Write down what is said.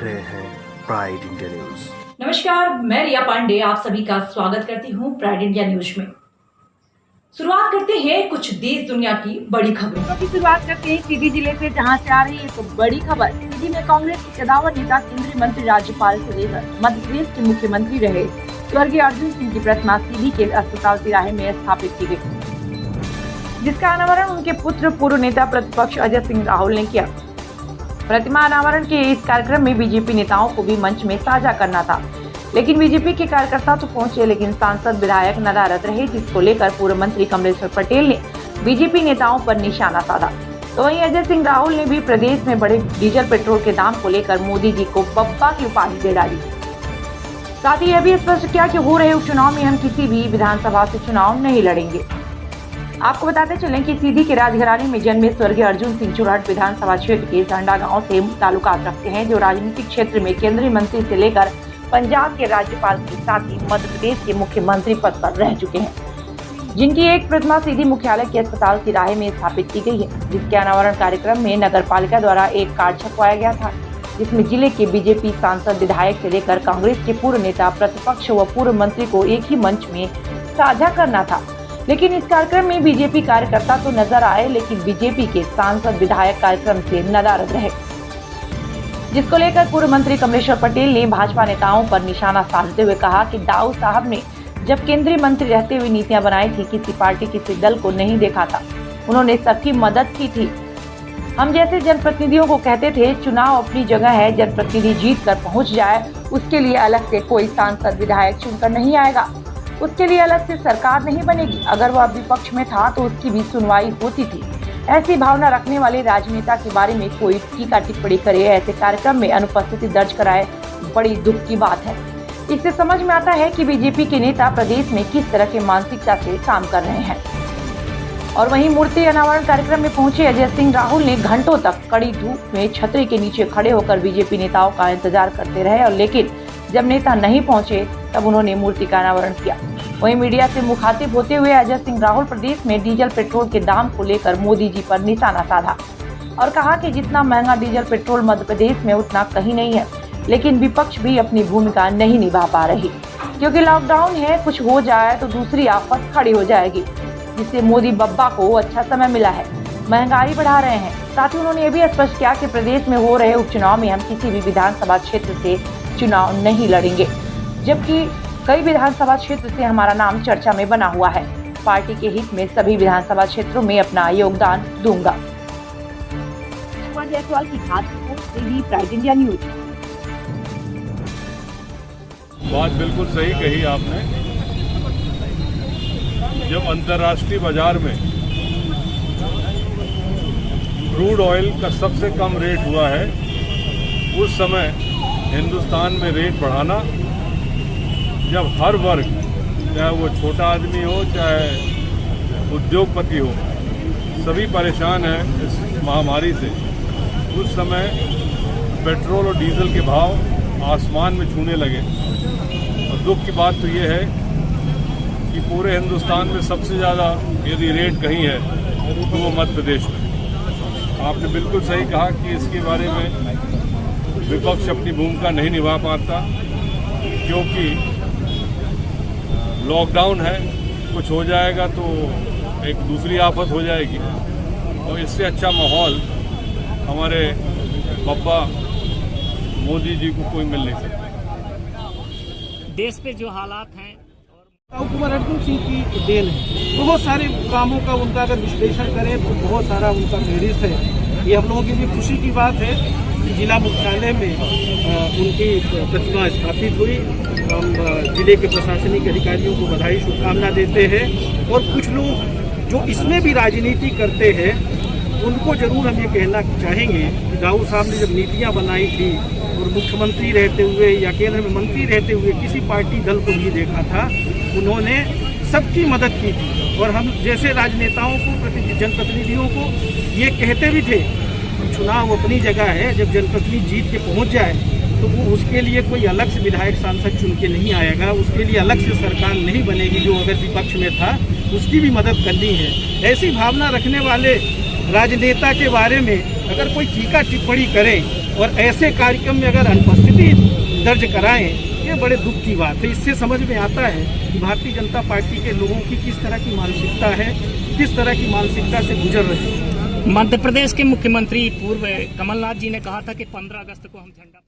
रहे हैं pride India news. नमस्कार, मैं रिया पांडे आप सभी का स्वागत करती हूं प्राइड इंडिया न्यूज में। शुरुआत करते हैं कुछ देश दुनिया की बड़ी खबरों की शुरुआत करते हैं सीधी जिले से, जहां से आ रही है तो बड़ी खबर। सीधी में कांग्रेस के कदावर नेता, केंद्रीय मंत्री, राज्यपाल से लेकर मध्य प्रदेश के मुख्यमंत्री रहे स्वर्गीय अर्जुन सिंह की प्रतिमा सीधी के अस्पताल तिराहे में स्थापित की गई, जिसका अनावरण उनके पुत्र पूर्व नेता प्रतिपक्ष अजय सिंह राहुल ने किया। प्रतिमा अनावरण के इस कार्यक्रम में बीजेपी नेताओं को भी मंच में साझा करना था, लेकिन बीजेपी के कार्यकर्ता तो पहुंचे, लेकिन सांसद विधायक नदारद रहे, जिसको लेकर पूर्व मंत्री कमलेश्वर पटेल ने बीजेपी नेताओं पर निशाना साधा। तो वहीं अजय सिंह राहुल ने भी प्रदेश में बढ़े डीजल पेट्रोल के दाम को लेकर मोदी जी को बब्बा की उपाधि दे डाली। साथ ही यह भी स्पष्ट किया कि हो रहे उपचुनाव में हम किसी भी विधानसभा से चुनाव नहीं लड़ेंगे। आपको बताते चलें कि सीधी के राजघराने में जन्मे स्वर्गीय अर्जुन सिंह चुरहट विधानसभा क्षेत्र के झंडा गांव से ताल्लुकात रखते हैं, जो राजनीतिक क्षेत्र में केंद्रीय मंत्री से लेकर पंजाब के राज्यपाल के साथ ही मध्य प्रदेश के मुख्यमंत्री पद पर रह चुके हैं, जिनकी एक प्रतिमा सीधी मुख्यालय के अस्पताल तिराहे में स्थापित की गई है। जिसके अनावरण कार्यक्रम में नगर पालिका द्वारा एक कार्ड छपवाया गया था, जिसमें जिले के बीजेपी सांसद, विधायक से लेकर कांग्रेस के पूर्व नेता, प्रतिपक्ष व पूर्व मंत्री को एक ही मंच में साझा करना था। लेकिन इस कार्यक्रम में बीजेपी कार्यकर्ता तो नजर आए, लेकिन बीजेपी के सांसद, विधायक कार्यक्रम से नदारद रहे, जिसको लेकर पूर्व मंत्री कमलेश्वर पटेल ने भाजपा नेताओं पर निशाना साधते हुए कहा कि दाऊ साहब ने जब केंद्रीय मंत्री रहते हुए नीतियां बनाई थी, किसी पार्टी, किसी दल को नहीं देखा था, उन्होंने सबकी मदद की थी। हम जैसे जनप्रतिनिधियों को कहते थे, चुनाव अपनी जगह है, जनप्रतिनिधि जीत कर पहुँच जाए, उसके लिए अलग से कोई सांसद, विधायक चुनकर नहीं आएगा, उसके लिए अलग से सरकार नहीं बनेगी। अगर वह विपक्ष में था तो उसकी भी सुनवाई होती थी। ऐसी भावना रखने वाले राजनेता के बारे में कोई टीका टिप्पणी करे, ऐसे कार्यक्रम में अनुपस्थिति दर्ज कराए, बड़ी दुख की बात है। इससे समझ में आता है कि बीजेपी के नेता प्रदेश में किस तरह के मानसिकता से काम कर रहे हैं। और वहीं मूर्ति अनावरण कार्यक्रम में पहुंचे अजय सिंह राहुल ने घंटों तक कड़ी धूप में छतरी के नीचे खड़े होकर बीजेपी नेताओं का इंतजार करते रहे, और लेकिन जब नेता नहीं पहुंचे तब उन्होंने मूर्ति का अनावरण किया। वहीं मीडिया से मुखातिब होते हुए अजय सिंह राहुल प्रदेश में डीजल पेट्रोल के दाम को लेकर मोदी जी पर निशाना साधा और कहा कि जितना महंगा डीजल पेट्रोल मध्य प्रदेश में उतना कहीं नहीं है, लेकिन विपक्ष भी अपनी भूमिका नहीं निभा पा रही, क्योंकि लॉकडाउन है, कुछ हो जाए तो दूसरी आफत खड़ी हो जाएगी, जिससे मोदी बब्बा को अच्छा समय मिला है, महंगाई बढ़ा रहे हैं। साथ ही उन्होंने ये भी स्पष्ट किया कि प्रदेश में हो रहे उपचुनाव में हम किसी भी विधानसभा क्षेत्र से चुनाव नहीं लड़ेंगे, जबकि कई विधानसभा क्षेत्र से हमारा नाम चर्चा में बना हुआ है। पार्टी के हित में सभी विधानसभा क्षेत्रों में अपना योगदान दूंगा। जायसवाल की खास रिपोर्ट, प्राइड इंडिया न्यूज। बात बिल्कुल सही कही आपने। जब अंतर्राष्ट्रीय बाजार में क्रूड ऑयल का सबसे कम रेट हुआ है, उस समय हिंदुस्तान में रेट बढ़ाना, जब हर वर्ग, चाहे वो छोटा आदमी हो चाहे उद्योगपति हो, सभी परेशान हैं इस महामारी से, उस समय पेट्रोल और डीजल के भाव आसमान में छूने लगे। और दुख की बात तो ये है कि पूरे हिंदुस्तान में सबसे ज़्यादा यदि रेट कहीं है तो वो मध्य प्रदेश में। आपने बिल्कुल सही कहा कि इसके बारे में विपक्ष अपनी भूमिका नहीं निभा पाता, क्योंकि लॉकडाउन है, कुछ हो जाएगा तो एक दूसरी आफत हो जाएगी, और इससे अच्छा माहौल हमारे बब्बा मोदी जी को कोई मिल नहीं सकता। देश पे जो हालात हैं, कुमार अर्जुन सिंह की देन है। बहुत सारे कामों का उनका अगर विश्लेषण करें तो बहुत सारा उनका मेरिट है। ये हम लोगों के लिए खुशी की बात है कि जिला मुख्यालय में उनकी प्रतिमा स्थापित हुई। हम जिले के प्रशासनिक अधिकारियों को बधाई, शुभकामना देते हैं। और कुछ लोग जो इसमें भी राजनीति करते हैं, उनको जरूर हम ये कहना चाहेंगे कि दाऊ साहब ने जब नीतियाँ बनाई थी और मुख्यमंत्री रहते हुए या केंद्र में मंत्री रहते हुए किसी पार्टी दल को नहीं देखा था, उन्होंने सबकी मदद की थी। और हम जैसे राजनेताओं को, जनप्रतिनिधियों को ये कहते भी थे कि चुनाव अपनी जगह है, जब जनप्रतिनिधि जीत के पहुंच जाए तो वो उसके लिए कोई अलग से विधायक सांसद चुन के नहीं आएगा, उसके लिए अलग से सरकार नहीं बनेगी जो अगर विपक्ष में था, उसकी भी मदद करनी है। ऐसी भावना रखने वाले राजनेता के बारे में अगर कोई टीका टिप्पणी करे और ऐसे कार्यक्रम में अगर अनुपस्थिति दर्ज कराएं, ये बड़े दुख की बात है। इससे समझ में आता है कि भारतीय जनता पार्टी के लोगों की किस तरह की मानसिकता है, किस तरह की मानसिकता से गुजर रहे हैं। मध्य प्रदेश के मुख्यमंत्री पूर्व कमलनाथ जी ने कहा था कि 15 अगस्त को हम झंडा